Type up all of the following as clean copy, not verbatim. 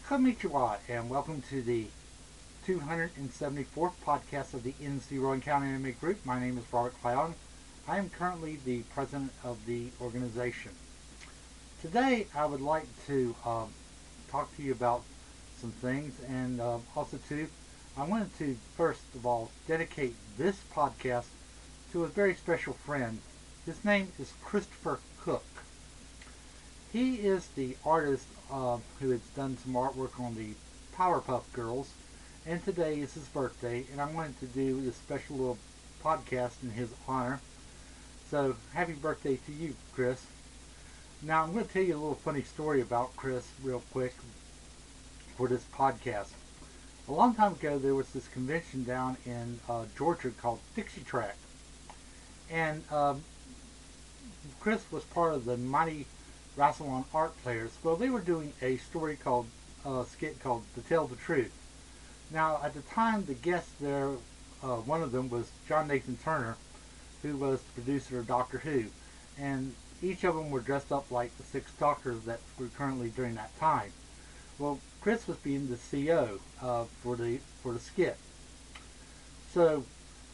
Konnichiwa, and welcome to the 274th podcast of the Rowan Anime Group. My name is Robert Clown. I am currently the president of the organization. Today, I would like to talk to you about some things, and also too, I wanted to first of all dedicate this podcast to a very special friend. His name is Christopher Cook. He is the artist who has done some artwork on the Powerpuff Girls, and today is his birthday, and I wanted to do this special little podcast in his honor. So, happy birthday to you, Chris. Now, I'm going to tell you a little funny story about Chris real quick for this podcast. A long time ago, there was this convention down in Georgia called Dixie Trek, and Chris was part of the Mighty Rassilon art players. Well, they were doing a story called skit called "To Tell the Truth." Now, at the time, the guest there, one of them was John Nathan Turner, who was the producer of Doctor Who, and each of them were dressed up like the 6 Doctors that were currently during that time. Well, Chris was being the CO for the skit. So,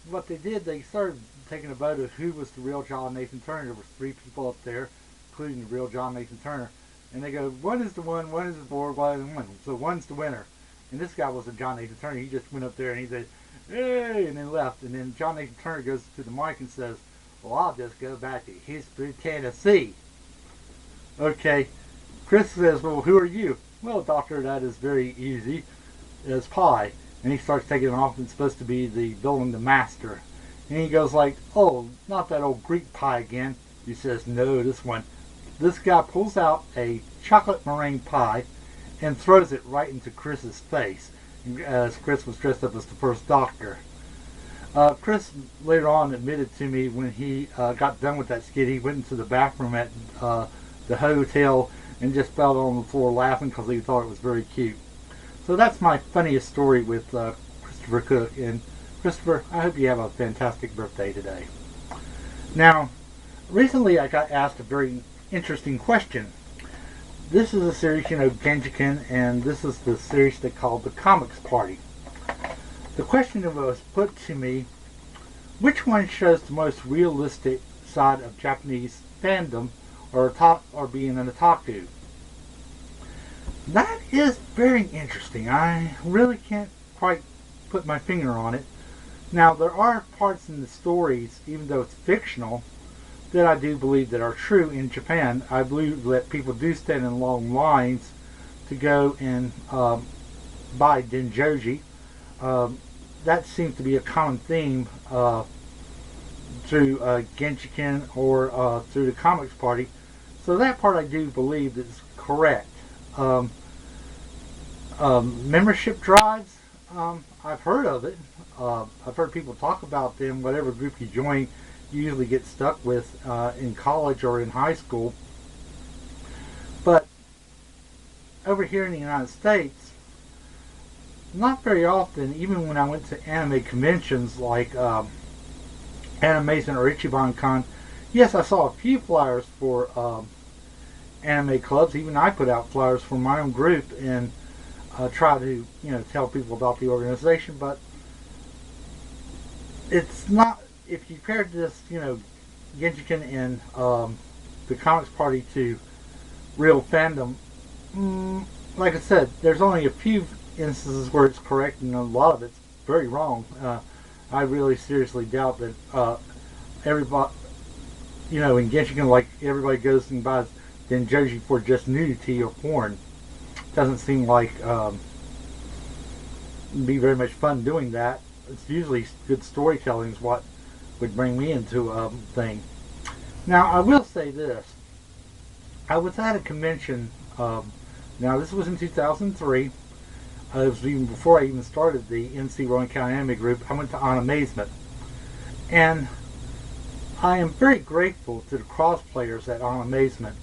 what they did, they started taking a vote of who was the real John Nathan Turner. There were 3 people up there, including the real John Nathan Turner. And they go, one is the one is the 4, one is the one. So one's the winner. And this guy wasn't John Nathan Turner. He just went up there and he said, hey, and then left. And then John Nathan Turner goes to the mic and says, well, I'll just go back to Hispy, Tennessee. Okay. Chris says, well, who are you? Well, doctor, that is very easy. It's pie. And he starts taking it off, and it's supposed to be the villain, the master. And he goes like, oh, not that old Greek pie again. He says, no, this one. This guy pulls out a chocolate meringue pie and throws it right into Chris's face, as Chris was dressed up as the first Doctor. Chris later on admitted to me when he got done with that skit, he went into the bathroom at the hotel and just fell on the floor laughing because he thought it was very cute. So that's my funniest story with Christopher Cook. And Christopher, I hope you have a fantastic birthday today. Now, recently I got asked a very interesting question. This is a series, Genshiken, and this is the series they call the Comic Party. The question that was put to me, which one shows the most realistic side of Japanese fandom or being an otaku? That is very interesting. I really can't quite put my finger on it. Now, there are parts in the stories, even though it's fictional, that I do believe that are true in Japan. I believe that people do stand in long lines to go and buy Denjoji. That seems to be a common theme through Genshiken or through the Comics Party. So that part I do believe is correct. Membership drives, I've heard of it. I've heard people talk about them. Whatever group you join, you usually get stuck with in college or in high school. But over here in the United States, not very often, even when I went to anime conventions like Animazement or Ichiban Con, yes, I saw a few flyers for anime clubs. Even I put out flyers for my own group and try to, tell people about the organization. But it's not, if you compare this, Genshiken and the Comics Party to real fandom, like I said, there's only a few instances where it's correct, and a lot of it's very wrong. I really seriously doubt that everybody, in Genshiken, like everybody goes and buys Denjoji for just nudity or porn. Doesn't seem like it'd be very much fun doing that. It's usually good storytelling is what would bring me into a thing. Now, I will say this. I was at a convention, now this was in 2003. It was even before I even started the Rowan Anime Group. I went to Animazement. And I am very grateful to the cosplayers at Animazement.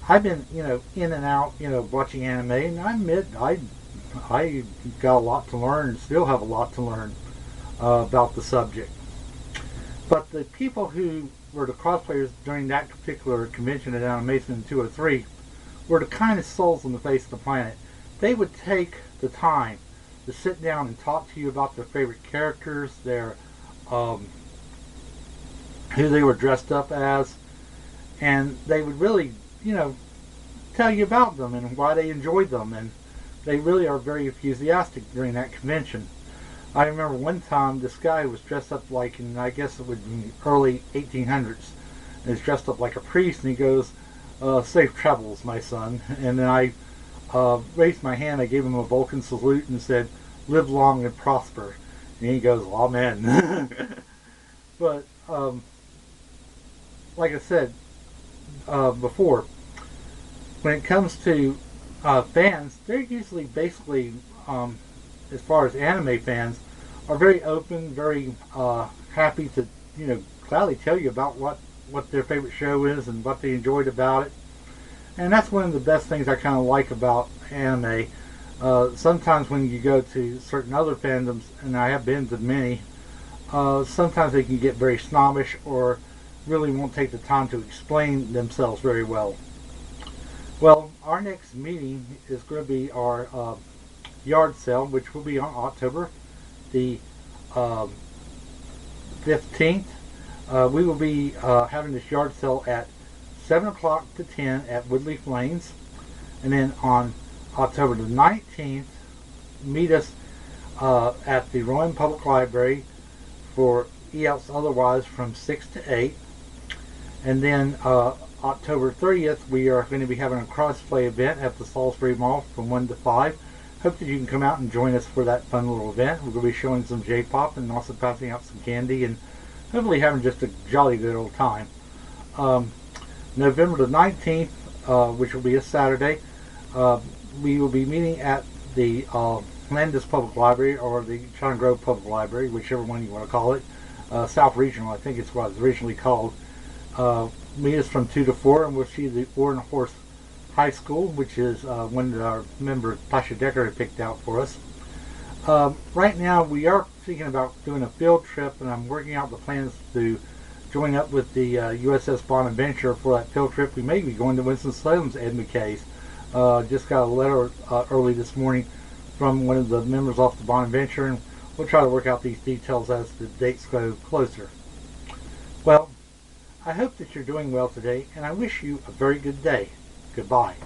I've been, in and out, watching anime, and I admit I got a lot to learn and still have a lot to learn about the subject. But the people who were the cosplayers during that particular convention at Animazement in 203 were the kindest souls on the face of the planet. they would take the time to sit down and talk to you about their favorite characters, their who they were dressed up as, and they would really, tell you about them and why they enjoyed them, and they really are very enthusiastic during that convention. I remember one time this guy was dressed up like, in I guess it would be early 1800s, and was dressed up like a priest, and he goes, "Safe travels, my son." And then I raised my hand, I gave him a Vulcan salute and said, "Live long and prosper." And he goes, "Amen." But like I said before, when it comes to fans, they're usually basically, as far as anime fans, are very open, very happy to, gladly tell you about what their favorite show is and what they enjoyed about it. And that's one of the best things I kind of like about anime. Sometimes when you go to certain other fandoms, and I have been to many, sometimes they can get very snobbish or really won't take the time to explain themselves very well. Well, our next meeting is going to be our yard sale, which will be on October the 15th. We will be having this yard sale at 7 o'clock to 10 at Woodleaf Lanes. And then on October the 19th, meet us at the Rowan Public Library for else otherwise from 6 to 8. And then October 30th, we are going to be having a crossplay event at the Salisbury Mall from 1 to 5. Hope that you can come out and join us for that fun little event. We're going to be showing some J-pop and also passing out some candy and hopefully having just a jolly good old time. November the 19th, which will be a Saturday, we will be meeting at the Landis Public Library or the China Grove Public Library, whichever one you want to call it. South Regional, I think it's what it was originally called. Meet us from 2 to 4, and we'll see the Oar and Horse High School, which is one that our member Tasha Decker had picked out for us. Right now we are thinking about doing a field trip, and I'm working out the plans to join up with the USS Bonaventure for that field trip. We may be going to Winston-Salem's Ed McKay's. Just got a letter early this morning from one of the members off the Bonaventure, and we'll try to work out these details as the dates go closer. Well, I hope that you're doing well today, and I wish you a very good day. Goodbye.